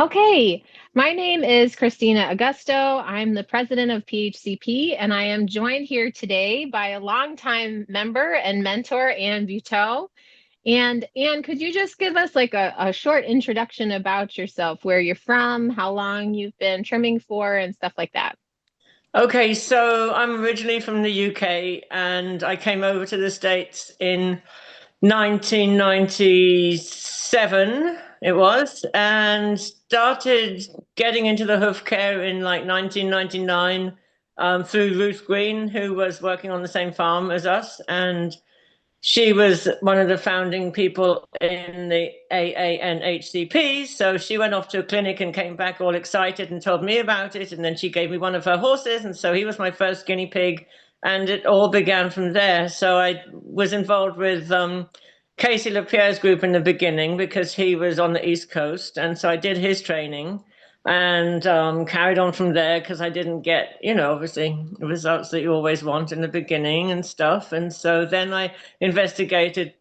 Okay, my name is Christina Augusto. I'm the president of PHCP, and I am joined here today by a longtime member and mentor, Anne Buteau. And Anne, could you just give us like a short introduction about yourself, where you're from, how long you've been trimming for, and stuff like that? Okay, so I'm originally from the UK and I came over to the States in 1997, it was, and started getting into the hoof care in like 1999 through Ruth Green, who was working on the same farm as us. And she was one of the founding people in the AANHCP. So she went off to a clinic and came back all excited and told me about it. And then she gave me one of her horses. And so he was my first guinea pig. And it all began from there. So I was involved with Casey Lapierre's group in the beginning because he was on the East Coast. And so I did his training and carried on from there because I didn't get, obviously the results that you always want in the beginning and stuff. And so then I investigated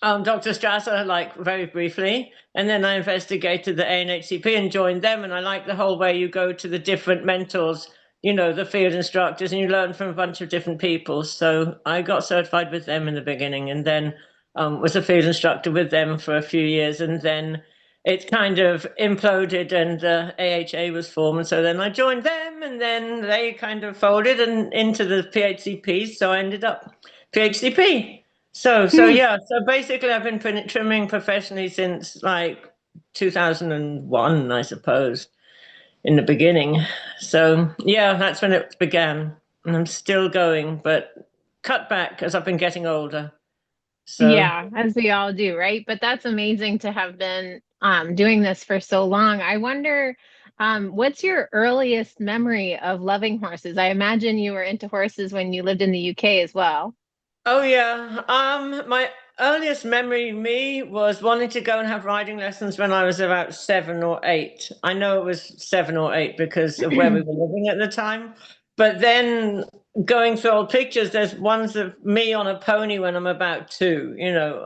Dr. Strasser, like very briefly, and then I investigated the ANHCP and joined them. And I like the whole way you go to the different mentors, the field instructors, and you learn from a bunch of different people. So I got certified with them in the beginning and then was a field instructor with them for a few years. And then it kind of imploded and the AHA was formed. And so then I joined them and then they kind of folded and into the PHCP. So I ended up PHCP. So Hmm. yeah, so basically I've been trimming professionally since like 2001, I suppose, in the beginning. So yeah, that's when it began. And I'm still going, but cut back as I've been getting older. So Yeah, as we all do, right? But that's amazing to have been doing this for so long. I wonder, what's your earliest memory of loving horses? I imagine you were into horses when you lived in the UK as well. oh yeah. My earliest memory of me was wanting to go and have riding lessons when I was about 7 or 8. I know it was 7 or 8 because of where we were living at the time. But then going through old pictures, there's ones of me on a pony when I'm about 2,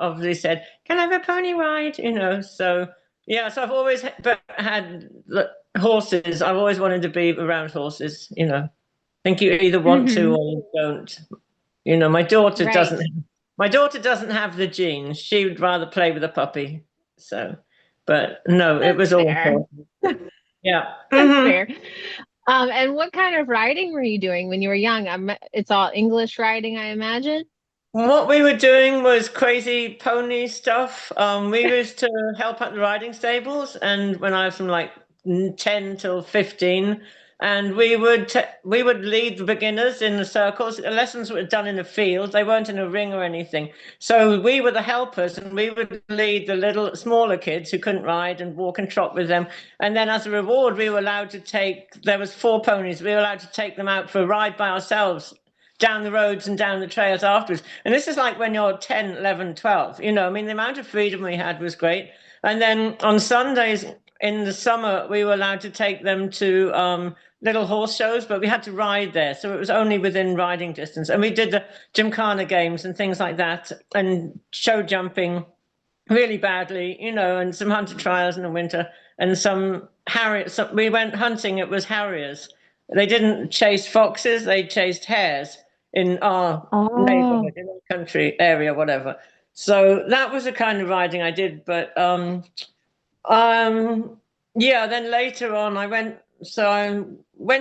obviously said, "Can I have a pony ride?" So yeah, so I've always had horses. I've always wanted to be around horses. I think you either want to Hmm. or you don't. My daughter Right. doesn't have the genes. She would rather play with a puppy. So, but no, it That's was fair. awful. Yeah. That's Hmm. fair. And what kind of riding were you doing when you were young? It's all English riding, I imagine. What we were doing was crazy pony stuff. We used to help at the riding stables, and when I was from like 10 till 15, and we would lead the beginners in the circles. The lessons were done in the field; they weren't in a ring or anything. So we were the helpers, and we would lead the little smaller kids who couldn't ride and walk and trot with them. And then, as a reward, we were allowed to take. There was 4 ponies. We were allowed to take them out for a ride by ourselves down the roads and down the trails afterwards. And this is like when you're 10, 11, 12. I mean, the amount of freedom we had was great. And then on Sundays in the summer, we were allowed to take them to little horse shows, but we had to ride there. So it was only within riding distance. And we did the Gymkhana games and things like that and show jumping really badly, and some hunter trials in the winter and some harriers. We went hunting, it was harriers. They didn't chase foxes, they chased hares in our Oh. neighborhood, in our country area, whatever. So that was the kind of riding I did. But um, yeah, then later on, I went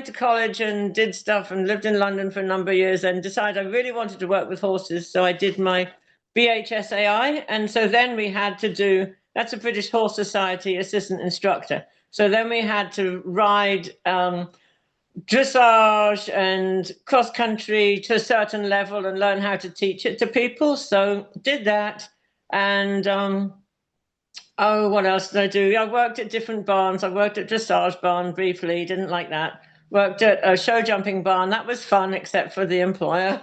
to college and did stuff and lived in London for a number of years and decided I really wanted to work with horses. So I did my BHSAI. And so then we had to do, that's a British Horse Society assistant instructor. So then we had to ride dressage and cross country to a certain level and learn how to teach it to people. So did that. And oh, what else did I do? I worked at different barns. I worked at dressage barn briefly, didn't like that. Worked at a show jumping barn. That was fun, except for the employer.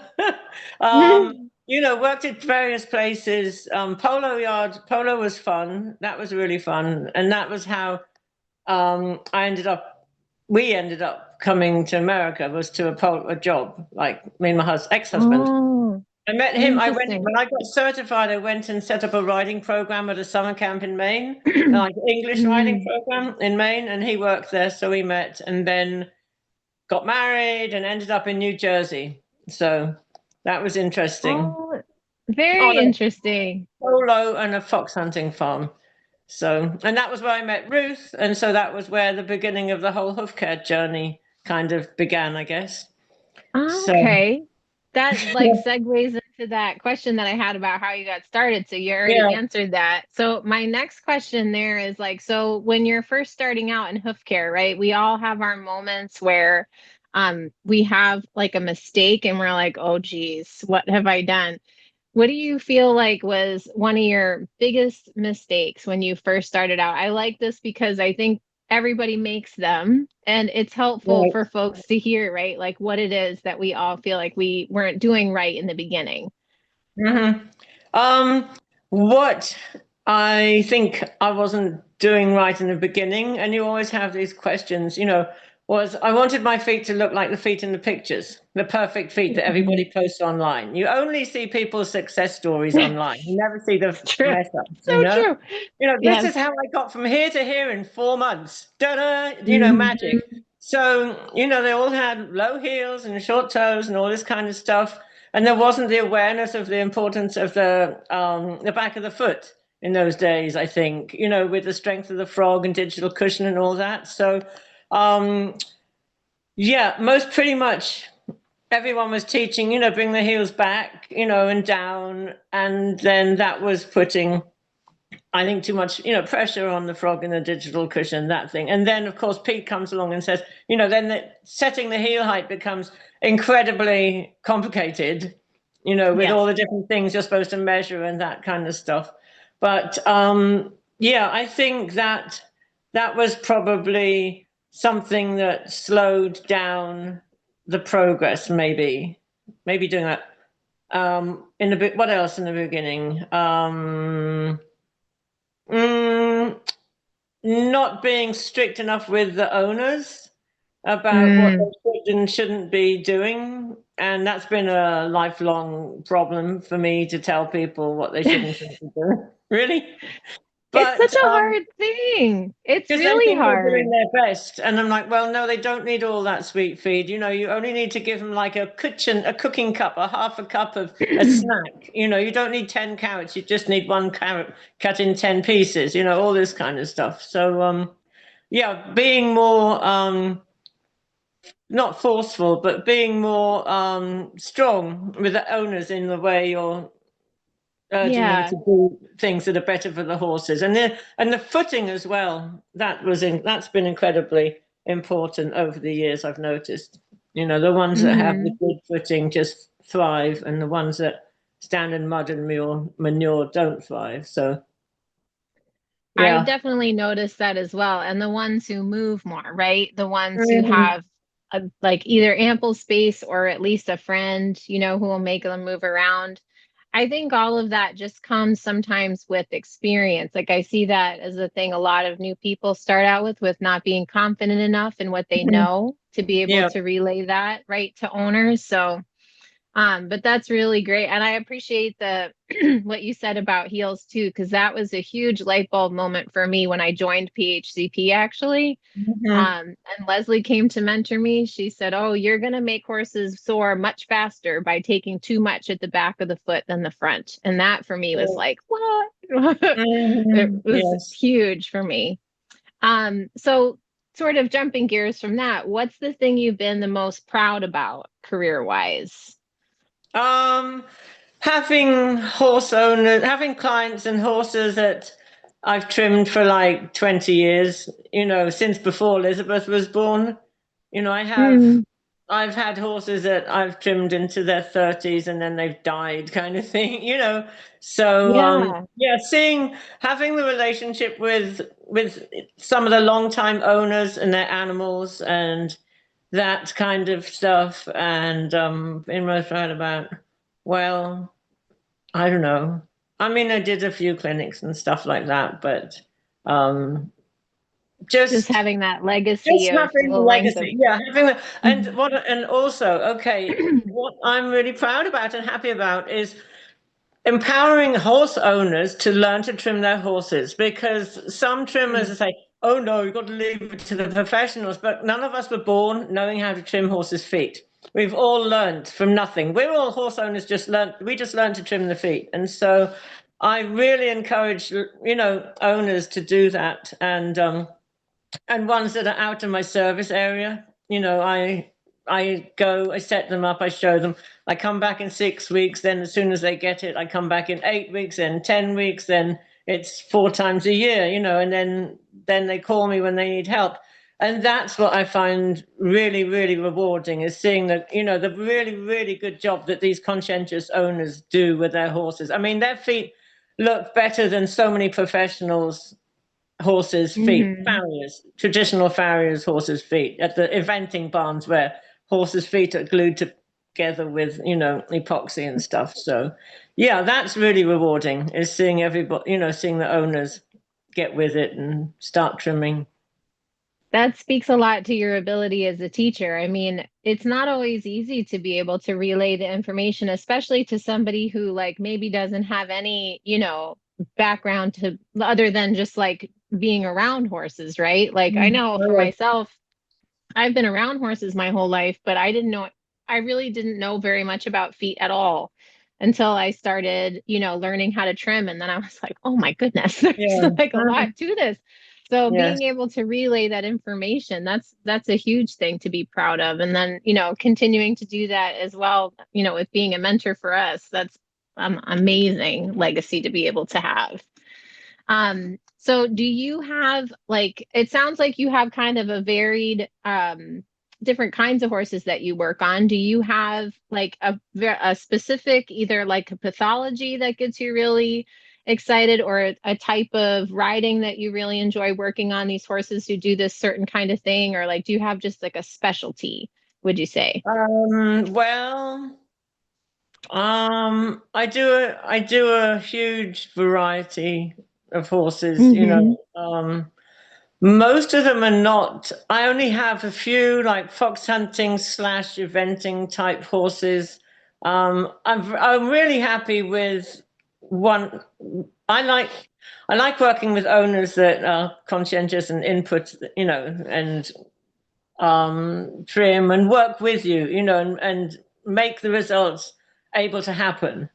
Worked at various places. Polo yard, polo was fun. That was really fun. And that was how we ended up coming to America, was to a job, like me and my ex-husband. Oh. I met him. I went Interesting. when I got certified. I went and set up a riding program at a summer camp in Maine, like English riding Mm. program in Maine, and he worked there. So we met, and then got married and ended up in New Jersey. So that was interesting. Oh, very On a interesting. polo and a fox hunting farm. So, and that was where I met Ruth, and so that was where the beginning of the whole hoof care journey kind of began, I guess. So, Okay. That like segues into that question that I had about how you got started. So you already yeah, answered that. So my next question there is like, so when you're first starting out in hoof care, right? We all have our moments where we have like a mistake and we're like, oh geez, what have I done? What do you feel like was one of your biggest mistakes when you first started out? I like this because I think everybody makes them and it's helpful right. for folks to hear, right? Like what it is that we all feel like we weren't doing right in the beginning. Mm-hmm. Um, what I think I wasn't doing right in the beginning, and you always have these questions, was I wanted my feet to look like the feet in the pictures, the perfect feet that Mhm. everybody posts online. You only see people's success stories online. You never see the It's true. mess ups, So true. This Yes. is how I got from here to here in 4 months. Da-da, magic. Mhm. So, they all had low heels and short toes and all this kind of stuff. And there wasn't the awareness of the importance of the back of the foot in those days, I think, with the strength of the frog and digital cushion and all that. So, um, yeah, most pretty much everyone was teaching, bring the heels back, and down. And then that was putting, I think, too much, pressure on the frog and the digital cushion, that thing. And then, of course, Pete comes along and says, then setting the heel height becomes incredibly complicated, with all Yes. the different things you're supposed to measure and that kind of stuff. But yeah, I think that was probably something that slowed down the progress, maybe doing that. In a bit, what else in the beginning? Mm, Not being strict enough with the owners about what Mm. they should and shouldn't be doing. And that's been a lifelong problem for me to tell people what they should and shouldn't be doing, really. It's But such a hard thing. It's because they really think they're doing hard. their best. And I'm like, well, no, they don't need all that sweet feed. You only need to give them like a cooking cup, a half a cup of a snack. You don't need 10 carrots. You just need one carrot cut in 10 pieces, all this kind of stuff. So, yeah, being more, not forceful, but being more strong with the owners in the way you're urging them Yeah. to do things that are better for the horses, and the footing as well. That's been incredibly important over the years. I've noticed, the ones that have the Hmm. good footing just thrive, and the ones that stand in mud and manure don't thrive. So I yeah. definitely noticed that as well. And the ones who move more, right? The ones who Mhm. have like either ample space or at least a friend, who will make them move around. I think all of that just comes sometimes with experience. Like I see that as a thing a lot of new people start out with not being confident enough in what they know to be able Yeah. to relay that right to owners. So but that's really great. And I appreciate the what you said about heels too, because that was a huge light bulb moment for me when I joined PHCP actually. Mhm. And Leslie came to mentor me. She said, oh, you're going to make horses soar much faster by taking too much at the back of the foot than the front. And that for me was like, what? It Mhm. was Yes. huge for me. So sort of jumping gears from that, what's the thing you've been the most proud about career wise? Um, having clients and horses that I've trimmed for like 20 years, since before Elizabeth was born. I have Mm, I've had horses that I've trimmed into their 30s and then they've died kind of thing, So yeah. yeah, having the relationship with some of the longtime owners and their animals and that kind of stuff, and in most right about, well, I don't know. I mean, I did a few clinics and stuff like that, but um Just just having that legacy just of having the the length of. legacy, yeah, having the, Mhm. and also, okay, what I'm really proud about and happy about is empowering horse owners to learn to trim their horses, because some trimmers say, oh no, you've got to leave it to the professionals, but none of us were born knowing how to trim horses' feet. We've all learned from nothing. We're all horse owners, we just learned to trim the feet. And so I really encourage, owners to do that. And ones that are out of my service area, I go, I set them up, I show them. I come back in 6 weeks. Then as soon as they get it, I come back in 8 weeks, then 10 weeks, then it's 4 times a year, and then they call me when they need help. And that's what I find really, really rewarding, is seeing that, the really, really good job that these conscientious owners do with their horses. I mean, their feet look better than so many professionals' horses' feet, Mhm. farriers, traditional farriers' horses' feet at the eventing barns where horses' feet are glued together with, epoxy and stuff. So, yeah, that's really rewarding, is seeing everybody, seeing the owners get with it and start trimming. That speaks a lot to your ability as a teacher. I mean, it's not always easy to be able to relay the information, especially to somebody who like maybe doesn't have any, background to other than just like being around horses, right? Like I know for Oh, myself, I've been around horses my whole life, but I really didn't know very much about feet at all until I started, learning how to trim. And then I was like, oh my goodness, there's yeah. like a lot to this. So Yes. being able to relay that information, that's a huge thing to be proud of. And then, continuing to do that as well, with being a mentor for us, that's amazing legacy to be able to have. So do you have like, it sounds like you have kind of a varied, different kinds of horses that you work on. Do you have like a specific, either like a pathology that gets you really excited, or a type of riding that you really enjoy working on these horses who do this certain kind of thing? Or like, do you have just like a specialty, would you say? Well, I do a huge variety of horses, Mm-hmm. Most of them are not. I only have a few like fox hunting slash eventing type horses. I'm really happy with one. I like I like working with owners that are conscientious and input, and trim and work with you, and make the results able to happen.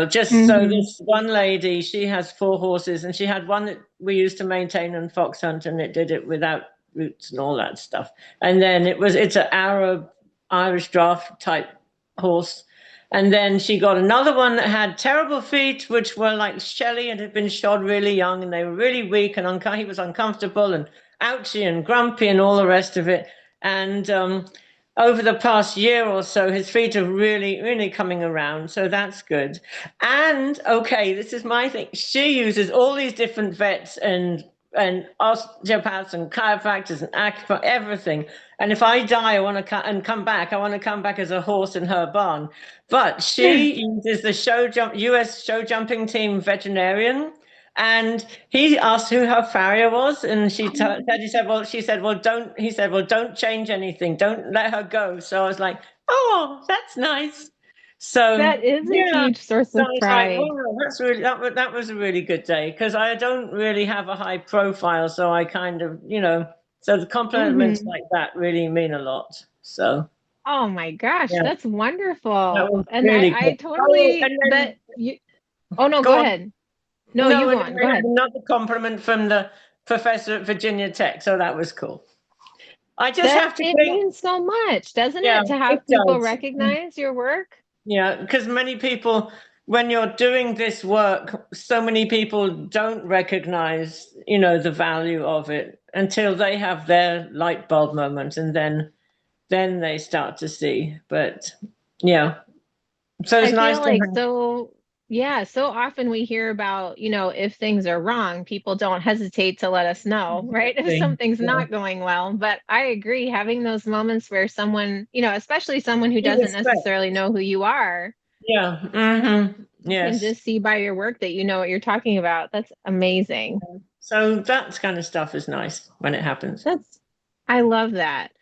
Just so Mm-hmm. this one lady, she has 4 horses, and she had one that we used to maintain and fox hunt, and it did it without roots and all that stuff. And then it's an Arab Irish draft type horse. And then she got another one that had terrible feet, which were like Shelley and had been shod really young, and they were really weak, and he was uncomfortable and ouchy and grumpy and all the rest of it. And over the past year or so, his feet are really, really coming around. So that's good. And okay, this is my thing. She uses all these different vets and osteopaths and chiropractors and acupuncture, everything. And if I die, I want to come back. I want to come back as a horse in her barn. But she uses the U.S. show jumping team veterinarian, and he asked who her farrier was, and she said, well, don't, he said, well, don't change anything. Don't let her go. So I was like, oh, that's nice. So, That is a yeah. huge source So of it's like, pride. wow, that was a really good day, because I don't really have a high profile. So I kind of, so the compliments Mm-hmm. like that really mean a lot. So, Oh my gosh, yeah, that's that wonderful. was And really I good. Oh, totally and that then you, oh no, go go on. ahead. No, you No, go and then on. Go I had ahead. another compliment from the professor at Virginia Tech, so that was cool. I just That have to it think, means so much, doesn't yeah, it, to it have people does. recognize your work? Yeah, because many people, when you're doing this work, so many people don't recognize, the value of it until they have their light bulb moment, and then they start to see. But yeah, so it's I nice feel to like have. so, yeah, so often we hear about, if things are wrong, people don't hesitate to let us know, right? If something's Yeah, not going well. But I agree, having those moments where someone, especially someone who you doesn't respect. necessarily know who you are, Yeah. Mm-hmm. you can Yes. just see by your work that you know what you're talking about. That's amazing. So that kind of stuff is nice when it happens. That's, I love that.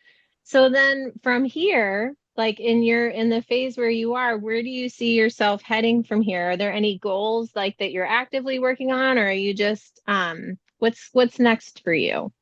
So then from here, like in the phase where you are, where do you see yourself heading from here? Are there any goals like that you're actively working on, or are you just what's next for you?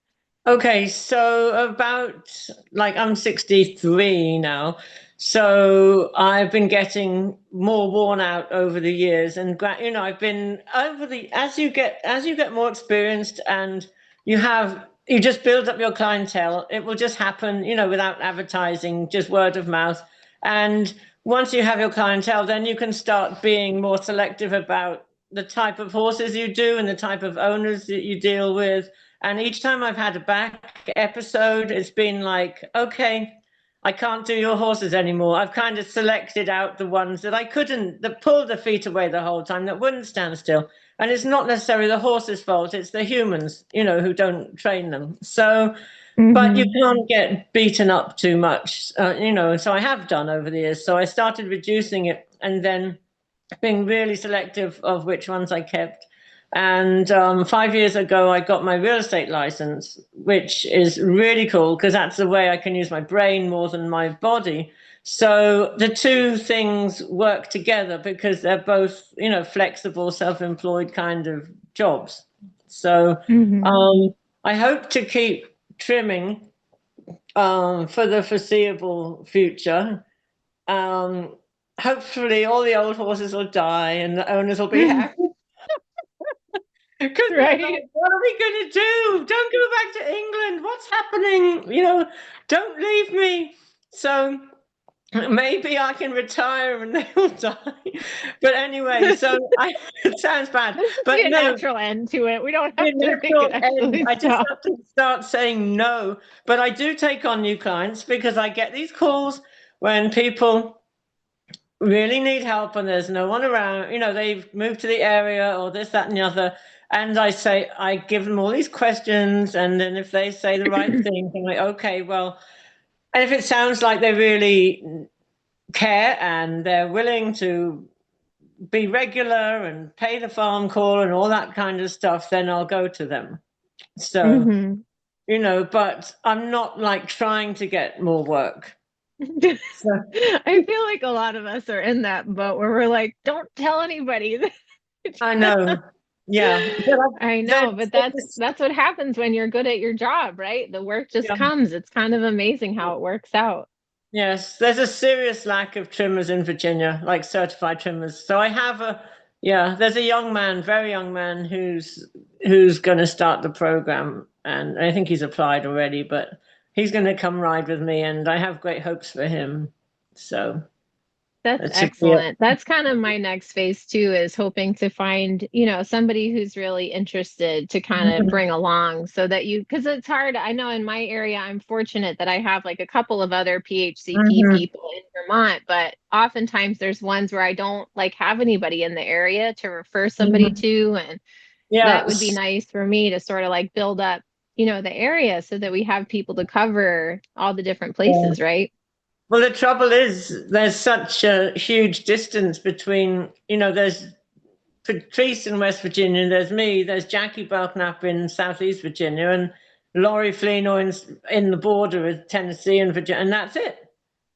Okay, so about like I'm 63 now. So I've been getting more worn out over the years and I've been over the as you get more experienced and you just build up your clientele, it will just happen, without advertising, just word of mouth. And once you have your clientele, then you can start being more selective about the type of horses you do and the type of owners that you deal with. And each time I've had a back episode, it's been like, okay, I can't do your horses anymore. I've kind of selected out the ones that I couldn't, that pulled the feet away the whole time, that wouldn't stand still. And it's not necessarily the horse's fault, it's the humans, who don't train them. So, but you Hmm. can't get beaten up too much, so I have done over the years. So I started reducing it and then being really selective of which ones I kept. And 5 years ago, I got my real estate license, which is really cool because that's the way I can use my brain more than my body. So the two things work together because they're both, flexible, self-employed kind of jobs. So Hmm. I hope to keep trimming for the foreseeable future. Um, Hopefully, all the old horses will die and the owners will be happy. Because they're like, Right? what are we going to do? Don't go back to England. What's happening? Don't leave me. So maybe I can retire and they will die. But anyway, it sounds bad. Let's just But see a no, natural end to it. We don't the have to make it natural end. actually I just stop. have to start saying no. But I do take on new clients because I get these calls when people really need help and there's no one around, they've moved to the area or this, that, and the other. And I give them all these questions. And then if they say the right thing, I'm like, okay, well, and if it sounds like they really care and they're willing to be regular and pay the farm call and all that kind of stuff, then I'll go to them. So, Hmm. but I'm not like trying to get more work. So, I feel like a lot of us are in that boat where we're like, don't tell anybody. I know. Yeah. But I know, but that's what happens when you're good at your job, right? The work just yeah. comes. It's kind of amazing how it works out. Yes, there's a serious lack of trimmers in Virginia, like certified trimmers. So there's a young man, very young man, who's going to start the program, and I think he's applied already, but he's going to come ride with me, and I have great hopes for him. So That's that should be it. excellent. That's kind of my next phase too, is hoping to find, somebody who's really interested to kind of Mhm. bring along so that because it's hard. I know in my area, I'm fortunate that I have like a couple of other PHCP Mhm. people in Vermont, but oftentimes there's ones where I don't like have anybody in the area to refer somebody Mhm. to. And that would be Yes. nice for me to sort of like build up, the area so that we have people to cover all the different Yeah. places, right? Well, the trouble is there's such a huge distance between, there's Patrice in West Virginia, there's me, there's Jackie Belknap in Southeast Virginia, and Laurie Fleenor in the border with Tennessee and Virginia, and that's it,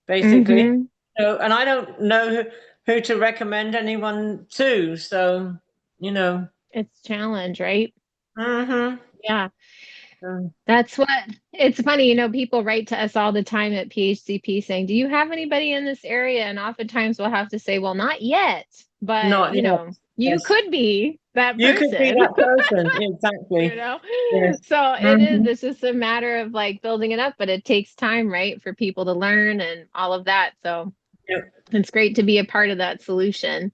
basically. Mm-hmm. So, and I don't know who to recommend anyone to. So, you know. It's a challenge, right? Mm-hmm. Yeah. That's what it's funny, people write to us all the time at PHCP saying, do you have anybody in this area? And oftentimes we'll have to say, well, not yet, but Not yet. you Yes. could be that You could be person, that person. you Exactly. know? Yes. So Mm-hmm. it's just a matter of like building it up, but it takes time, right, for people to learn and all of that. So Yep. it's great to be a part of that solution.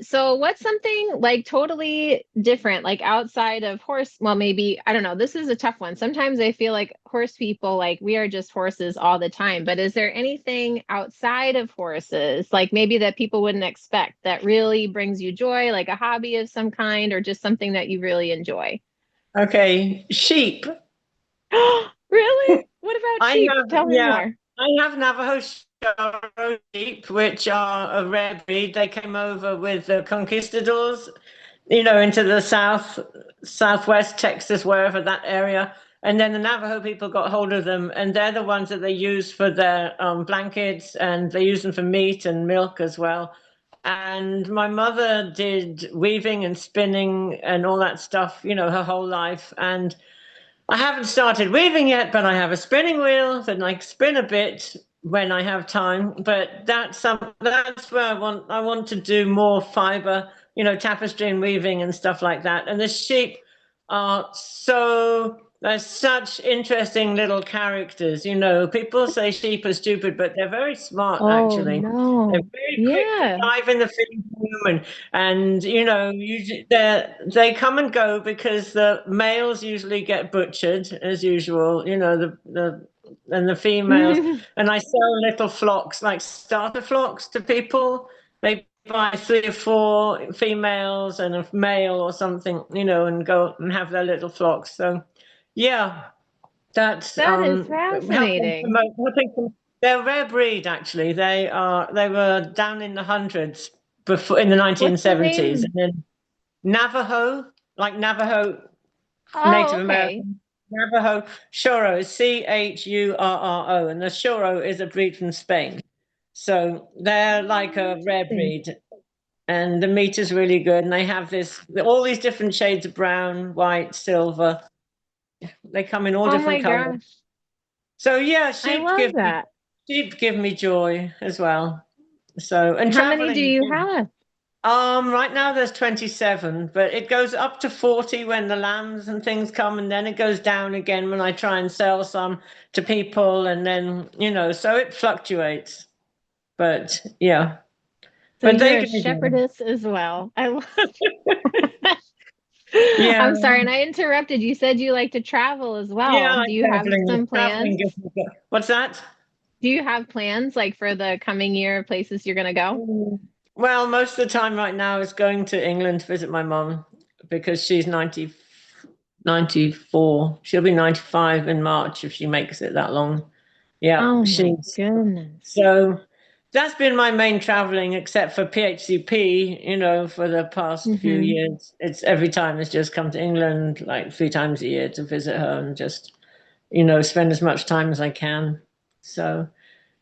So what's something like totally different, like outside of horse? Well, maybe, I don't know. This is a tough one. Sometimes I feel like horse people, like we are just horses all the time. But is there anything outside of horses, like maybe that people wouldn't expect that really brings you joy, like a hobby of some kind, or just something that you really enjoy? Okay. Sheep. Really? What about I sheep? have, Tell me yeah, more. I have Navajo Shoro sheep, which are a rare breed. They came over with the conquistadors into the southwest Texas, wherever that area. And then the Navajo people got hold of them, and they're the ones that they use for their blankets, and they use them for meat and milk as well. And my mother did weaving and spinning and all that stuff, her whole life. And I haven't started weaving yet, but I have a spinning wheel and I spin a bit when I have time. But that's where I want to do more fiber, tapestry and weaving and stuff like that. And the sheep they're such interesting little characters. People say sheep are stupid, but they're very smart Oh actually. They're no. very quick to Yeah. dive in the feeding room, and they come and go because the males usually get butchered as usual. And the females. And I sell little flocks, like starter flocks, to people. They buy 3 or 4 females and a male or something, and go and have their little flocks. So, yeah, that's That is helping fascinating. promote. They're a rare breed, actually. They were down in the hundreds before in the What's the 1970s, name? and then Navajo, like Navajo Oh, Native okay. American. Navajo Churro is Churro, and the Churro is a breed from Spain. So they're like Oh, a rare interesting. breed, and the meat is really good. And they have all these different shades of brown, white, silver. They come in all Oh different my colors. gosh. So yeah, I love that. sheep give me joy as well. So, and How many do traveling. you have? Right now there's 27, but it goes up to 40 when the lambs and things come, and then it goes down again when I try and sell some to people, and then, so it fluctuates. But yeah, So but you're they a give me joy. shepherdess as well. I love Yeah, I'm sorry, and I interrupted. You said you like to travel as yeah, I well. like Do you have traveling. some Traveling plans? gives me joy. What's that? Do you have plans like for the coming year, places you're gonna go? Well, most of the time right now is going to England to visit my mom because she's 94. She'll be 95 in March if she makes it that long. Yeah, Oh my she's goodness. so that's been my main traveling, except for PHCP, for the past few Hmm. years. It's every time it's just come to England like 3 times a year to visit her and just, spend as much time as I can. So,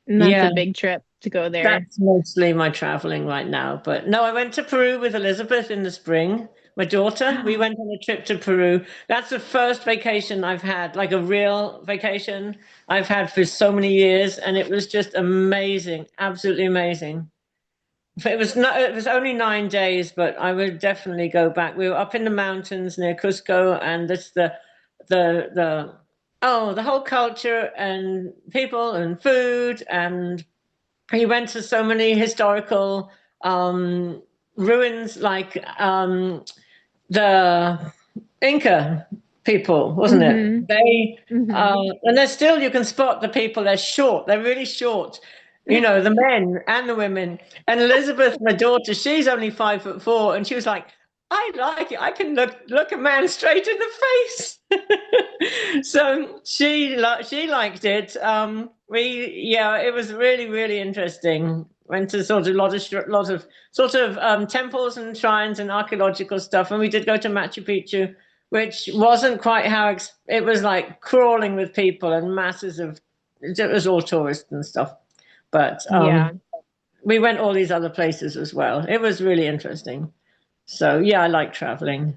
And that's yeah, a big trip to go there. that's mostly my traveling right now. But no, I went to Peru with Elizabeth in the spring. My daughter, we went on a trip to Peru. That's the first vacation I've had, like a real vacation I've had for so many years, and it was just amazing, absolutely amazing. It was only 9 days, but I would definitely go back. We were up in the mountains near Cusco, and it's the the whole culture and people and food, and he went to so many historical ruins, like the Inca people, wasn't it? Hmm. They Hmm. and they're still, you can spot the people. They're short. They're really short. The men and the women. And Elizabeth, my daughter, she's only 5'4", and she was like, "I like it. I can look a man straight in the face." So she liked it. It was really really interesting. Went to sort of lot of sort of temples and shrines and archaeological stuff, and we did go to Machu Picchu, which wasn't quite it was like crawling with people and masses of. It was all tourists and stuff, but Yeah. we went all these other places as well. It was really interesting. So yeah, I like traveling.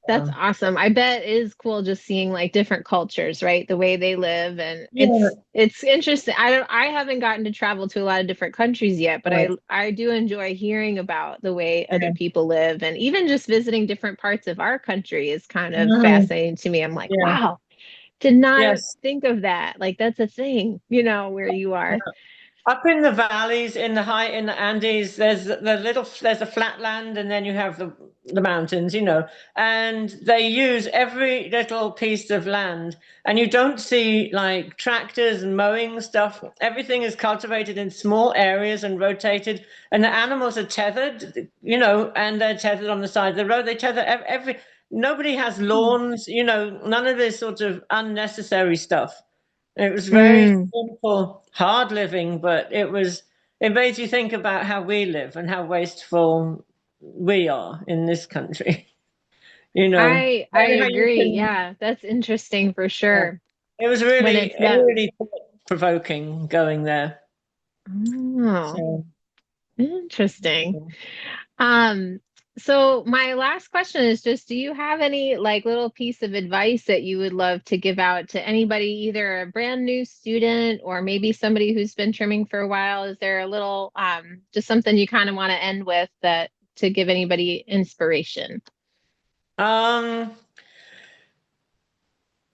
That's Um, awesome. I bet it is cool just seeing like different cultures, right? The way they live, and yeah, it's interesting. I haven't gotten to travel to a lot of different countries yet, but right. I do enjoy hearing about the way other Yeah. people live, and even just visiting different parts of our country is kind of Mhm. fascinating to me. I'm like, Yeah. wow, did not Yes. think of that. Like that's a thing, where you are. Up in the valleys, in the Andes, there's a flat land, and then you have the mountains, and they use every little piece of land, and you don't see like tractors and mowing stuff. Everything is cultivated in small areas and rotated, and the animals are tethered, and they're tethered on the side of the road. They tether every. Nobody has lawns, none of this sort of unnecessary stuff. It was very Mm, simple, hard living, but it made you think about how we live and how wasteful. we are in this country. You know, I how you agree. can. Yeah, that's interesting for Yeah. sure. It was When really, it's that. really thought-provoking going there. Oh, So, interesting. yeah. Um, so my last question is just, do you have any like little piece of advice that you would love to give out to anybody, either a brand new student or maybe somebody who's been trimming for a while? Is there a little just something you kind of want to end with that to give anybody inspiration? Um,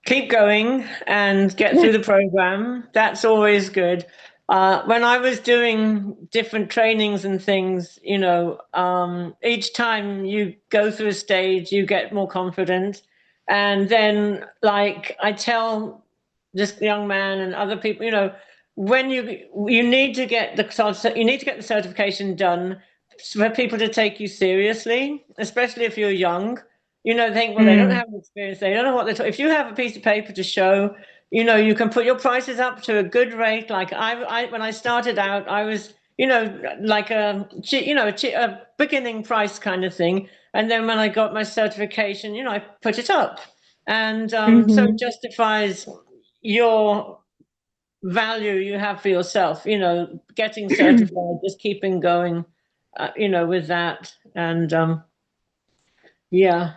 keep going and get through the program. That's always good. When I was doing different trainings and things, each time you go through a stage, you get more confident. And then, like I tell this young man and other people, when you need to get the certification done for people to take you seriously, especially if you're young. Think, well, they don't Mm, have experience. They don't know what they're talking. If you have a piece of paper to show, you can put your prices up to a good rate. Like when I started out, I was, like a beginning price kind of thing. And then when I got my certification, I put it up, and so it hmm. justifies your value you have for yourself. Getting certified, just keeping going, with that, and yeah,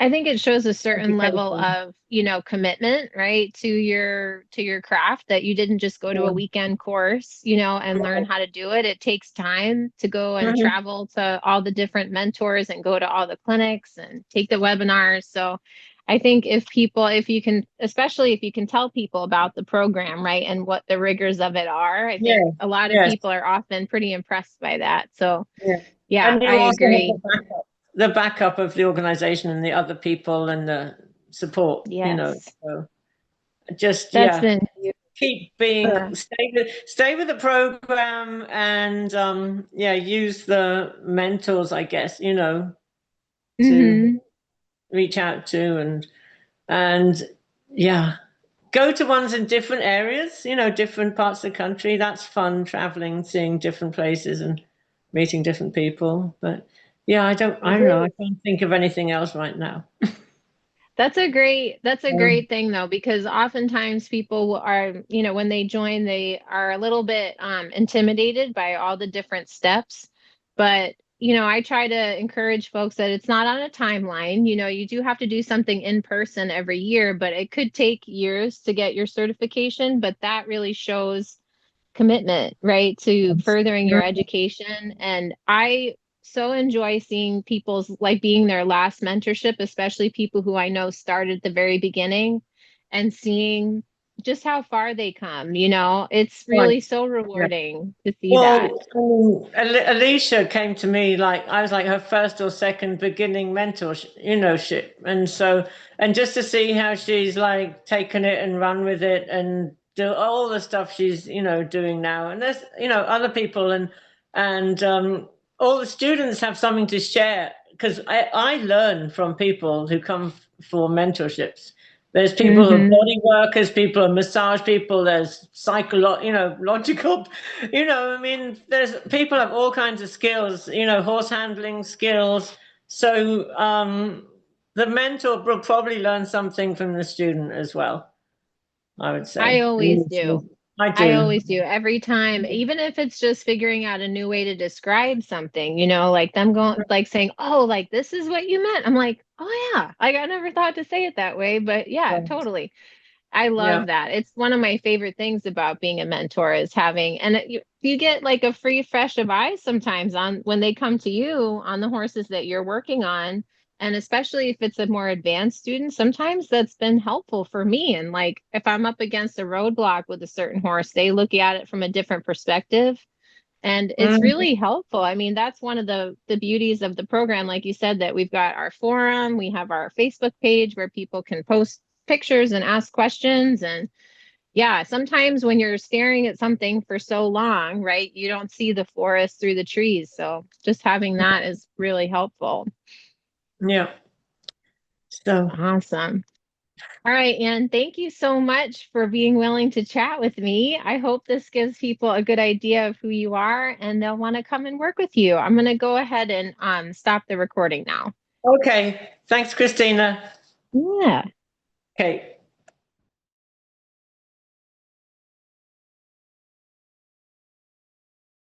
I think it shows a certain level education. of, commitment, right, to your craft, that you didn't just go to a Yeah. weekend course, and learn Right. how to do it. It takes time to go and Mhm. travel to all the different mentors and go to all the clinics and take the webinars. So I think if you can, especially if you can tell people about the program, right, and what the rigors of it are, I think Yeah. a lot of Yes. people are often pretty impressed by that. So Yeah. yeah, And you I also have agree. the backup of the organization and the other people and the support, Yes. So just, That's yeah, been keep uh, stay with the program, and yeah, use the mentors, I guess, to mhm. reach out to, and yeah, go to ones in different areas, different parts of the country. That's fun, traveling, seeing different places and meeting different people. But yeah, I It don't know. I is. can't think of anything else right now. That's a Um, great thing though, because oftentimes people are, when they join, they are a little bit intimidated by all the different steps. But, I try to encourage folks that it's not on a timeline. You do have to do something in person every year, but it could take years to get your certification. But that really shows commitment, right, to furthering your education. And I so enjoy seeing people's like being their last mentorship, especially people who I know started at the very beginning, and seeing just how far they come. It's right. really so Yeah. rewarding to see that. Well, Alicia came to me like I was like her first or second beginning mentor, ship, and just to see how she's like taken it and run with it and do all the stuff she's doing now, and there's other people, and all the students have something to share, because I learn from people who come for mentorships. There's people who are Hmm. body workers, people who are massage people. There's logical, I mean, there's people have all kinds of skills, horse handling skills. So the mentor will probably learn something from the student as well, I would I say. always do. I I do. always do every time, even if it's just figuring out a new way to describe something, like them going, like saying, oh, like this is what you meant. I'm like, oh, yeah, like I never thought to say it that way, but yeah, Right. totally. I Yeah. love that. It's one of my favorite things about being a mentor is having, and you get like a free fresh of eyes sometimes on when they come to you on the horses that you're working on. And especially if it's a more advanced student, sometimes that's been helpful for me. And like if I'm up against a roadblock with a certain horse, they look at it from a different perspective. And it's Mhm. really helpful. I mean, that's one of the beauties of the program. Like you said, that we've got our forum, we have our Facebook page where people can post pictures and ask questions. And yeah, sometimes when you're staring at something for so long, right, you don't see the forest through the trees. So just having that is really helpful. Yeah. So Awesome. All right, Anne, thank you so much for being willing to chat with me. I hope this gives people a good idea of who you are and they'll want to come and work with you. I'm going to go ahead and stop the recording now. Okay, thanks, Christina. Yeah. Okay.